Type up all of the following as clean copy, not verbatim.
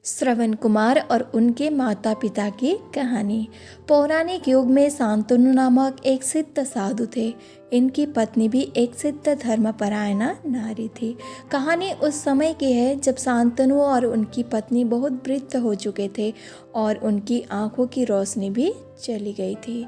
श्रवण कुमार और उनके माता पिता की कहानी। पौराणिक युग में शांतनु नामक एक सिद्ध साधु थे। इनकी पत्नी भी एक सिद्ध धर्मपरायणा नारी थी। कहानी उस समय की है जब शांतनु और उनकी पत्नी बहुत वृद्ध हो चुके थे और उनकी आंखों की रोशनी भी चली गई थी।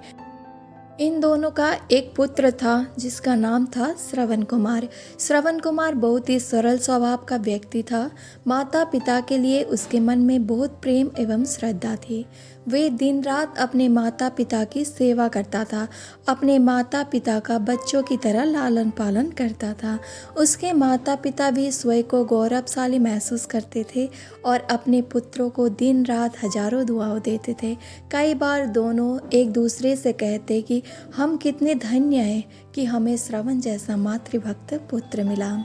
इन दोनों का एक पुत्र था जिसका नाम था श्रवण कुमार। श्रवण कुमार बहुत ही सरल स्वभाव का व्यक्ति था। माता पिता के लिए उसके मन में बहुत प्रेम एवं श्रद्धा थी। वे दिन रात अपने माता पिता की सेवा करता था। अपने माता पिता का बच्चों की तरह लालन पालन करता था। उसके माता पिता भी स्वयं को गौरवशाली महसूस करते थे और अपने पुत्रों को दिन रात हजारों दुआएं देते थे। कई बार दोनों एक दूसरे से कहते कि हम कितने धन्य हैं कि हमें श्रवण जैसा मातृभक्त पुत्र मिला,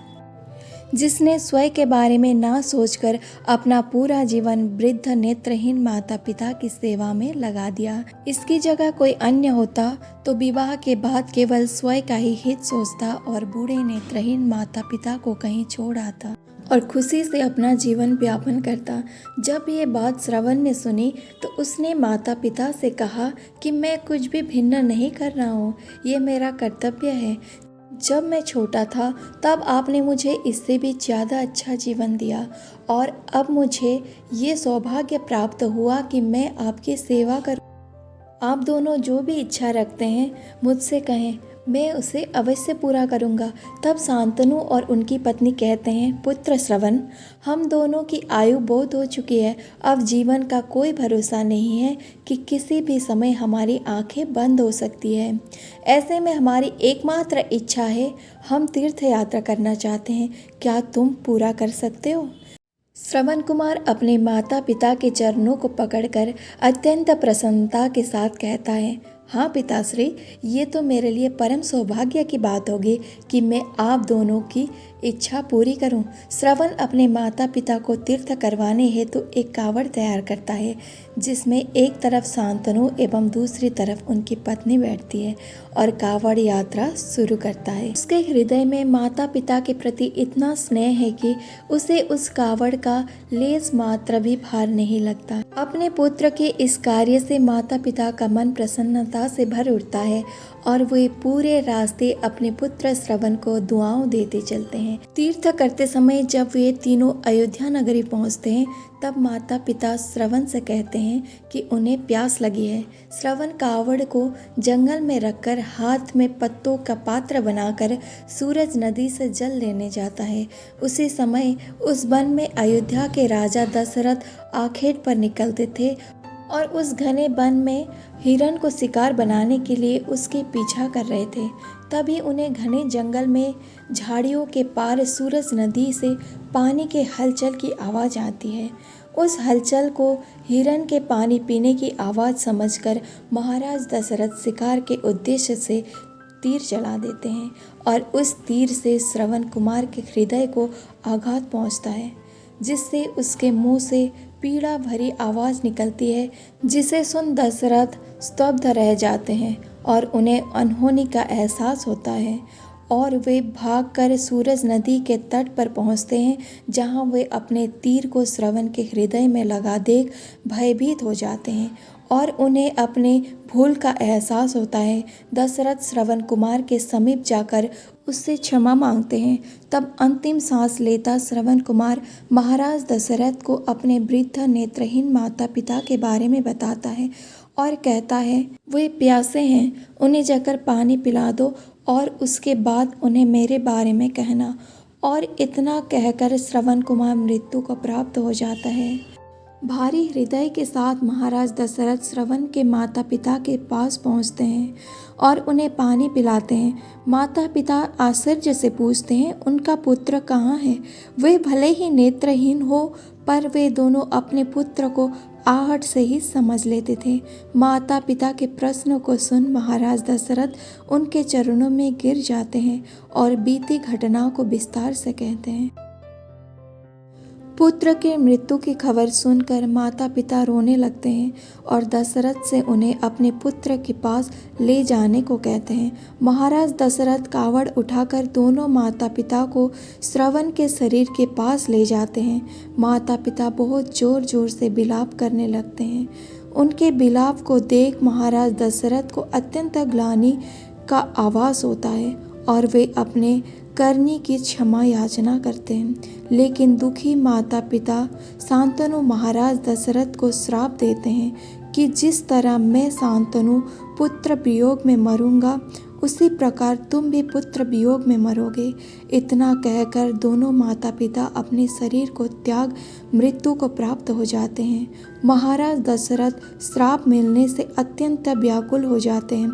जिसने स्वयं के बारे में ना सोचकर अपना पूरा जीवन वृद्ध नेत्रहीन माता पिता की सेवा में लगा दिया। इसकी जगह कोई अन्य होता तो विवाह के बाद केवल स्वयं का ही हित सोचता और बूढ़े नेत्रहीन माता पिता को कहीं छोड़ आता और खुशी से अपना जीवन व्यापन करता। जब ये बात श्रवण ने सुनी तो उसने माता पिता से कहा कि मैं कुछ भी भिन्न नहीं कर रहा हूँ, ये मेरा कर्तव्य है। जब मैं छोटा था तब आपने मुझे इससे भी ज़्यादा अच्छा जीवन दिया और अब मुझे ये सौभाग्य प्राप्त हुआ कि मैं आपकी सेवा करूं। आप दोनों जो भी इच्छा रखते हैं मुझसे कहें, मैं उसे अवश्य पूरा करूंगा। तब शांतनु और उनकी पत्नी कहते हैं, पुत्र श्रवण, हम दोनों की आयु बहुत हो चुकी है। अब जीवन का कोई भरोसा नहीं है कि किसी भी समय हमारी आंखें बंद हो सकती है। ऐसे में हमारी एकमात्र इच्छा है, हम तीर्थ यात्रा करना चाहते हैं। क्या तुम पूरा कर सकते हो? श्रवण कुमार अपने माता पिता के चरणों को पकड़कर अत्यंत प्रसन्नता के साथ कहता है, हाँ पिताश्री, ये तो मेरे लिए परम सौभाग्य की बात होगी कि मैं आप दोनों की इच्छा पूरी करूं। श्रवण अपने माता पिता को तीर्थ करवाने हेतु एक कावड़ तैयार करता है, जिसमें एक तरफ शांतनु एवं दूसरी तरफ उनकी पत्नी बैठती है और कावड़ यात्रा शुरू करता है। उसके हृदय में माता पिता के प्रति इतना स्नेह है कि उसे उस कावड़ का लेस मात्र भी भार नहीं लगता। अपने पुत्र के इस कार्य से माता पिता का मन प्रसन्नता से भर उठता है और वे पूरे रास्ते अपने पुत्र श्रवण को दुआओं देते चलते हैं। तीर्थ करते समय जब वे तीनों अयोध्या नगरी पहुंचते हैं तब माता पिता श्रवण से कहते हैं कि उन्हें प्यास लगी है। श्रवण कावड़ को जंगल में रखकर हाथ में पत्तों का पात्र बनाकर सूरज नदी से जल लेने जाता है। उसी समय उस वन में अयोध्या के राजा दशरथ आखेट पर निकलते थे और उस घने वन में हिरण को शिकार बनाने के लिए उसके पीछा कर रहे थे। तभी उन्हें घने जंगल में झाड़ियों के पार सूरज नदी से पानी के हलचल की आवाज़ आती है। उस हलचल को हिरण के पानी पीने की आवाज़ समझकर महाराज दशरथ शिकार के उद्देश्य से तीर चला देते हैं और उस तीर से श्रवण कुमार के हृदय को आघात पहुंचता है, जिससे उसके मुंह से पीड़ा भरी आवाज़ निकलती है, जिसे सुन दशरथ स्तब्ध रह जाते हैं और उन्हें अनहोनी का एहसास होता है और वे भागकर सूरज नदी के तट पर पहुंचते हैं, जहां वे अपने तीर को श्रवण के हृदय में लगा देख भयभीत हो जाते हैं और उन्हें अपने भूल का एहसास होता है। दशरथ श्रवण कुमार के समीप जाकर उससे क्षमा मांगते हैं। तब अंतिम सांस लेता श्रवण कुमार महाराज दशरथ को अपने वृद्ध नेत्रहीन माता पिता के बारे में बताता है और कहता है, वे प्यासे हैं, उन्हें जाकर पानी पिला दो और उसके बाद उन्हें मेरे बारे में कहना। और इतना कहकर श्रवण कुमार मृत्यु को प्राप्त हो जाता है। भारी हृदय के साथ महाराज दशरथ श्रवण के माता पिता के पास पहुंचते हैं और उन्हें पानी पिलाते हैं। माता पिता आश्चर्य से पूछते हैं, उनका पुत्र कहाँ है? वे भले ही नेत्रहीन हो पर वे दोनों अपने पुत्र को आहट से ही समझ लेते थे। माता पिता के प्रश्नों को सुन महाराज दशरथ उनके चरणों में गिर जाते हैं और बीती घटनाओं को विस्तार से कहते हैं। पुत्र के मृत्यु की खबर सुनकर माता पिता रोने लगते हैं और दशरथ से उन्हें अपने पुत्र के पास ले जाने को कहते हैं। महाराज दशरथ कावड़ उठाकर दोनों माता पिता को श्रवण के शरीर के पास ले जाते हैं। माता पिता बहुत जोर जोर से विलाप करने लगते हैं। उनके विलाप को देख महाराज दशरथ को अत्यंत ग्लानि का आभास होता है और वे अपने करनी की क्षमा याचना करते हैं। लेकिन दुखी माता पिता शांतनु महाराज दशरथ को श्राप देते हैं कि जिस तरह मैं शांतनु पुत्र वियोग में मरूंगा, उसी प्रकार तुम भी पुत्र वियोग में मरोगे। इतना कहकर दोनों माता पिता अपने शरीर को त्याग मृत्यु को प्राप्त हो जाते हैं। महाराज दशरथ श्राप मिलने से अत्यंत व्याकुल हो जाते हैं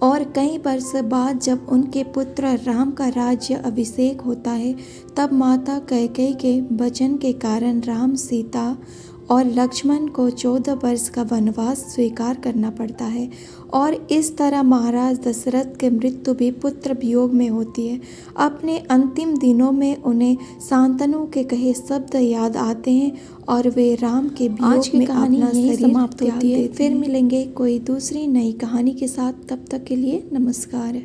और कई वर्ष बाद जब उनके पुत्र राम का राज्य अभिषेक होता है, तब माता कैकेयी के वचन के कारण राम, सीता और लक्ष्मण को 14 वर्ष का वनवास स्वीकार करना पड़ता है और इस तरह महाराज दशरथ की मृत्यु भी पुत्र वियोग में होती है। अपने अंतिम दिनों में उन्हें शांतनु के कहे शब्द याद आते हैं और वे राम के वियोग में अपना शरीर समाप्त होती है। फिर मिलेंगे कोई दूसरी नई कहानी के साथ, तब तक के लिए नमस्कार।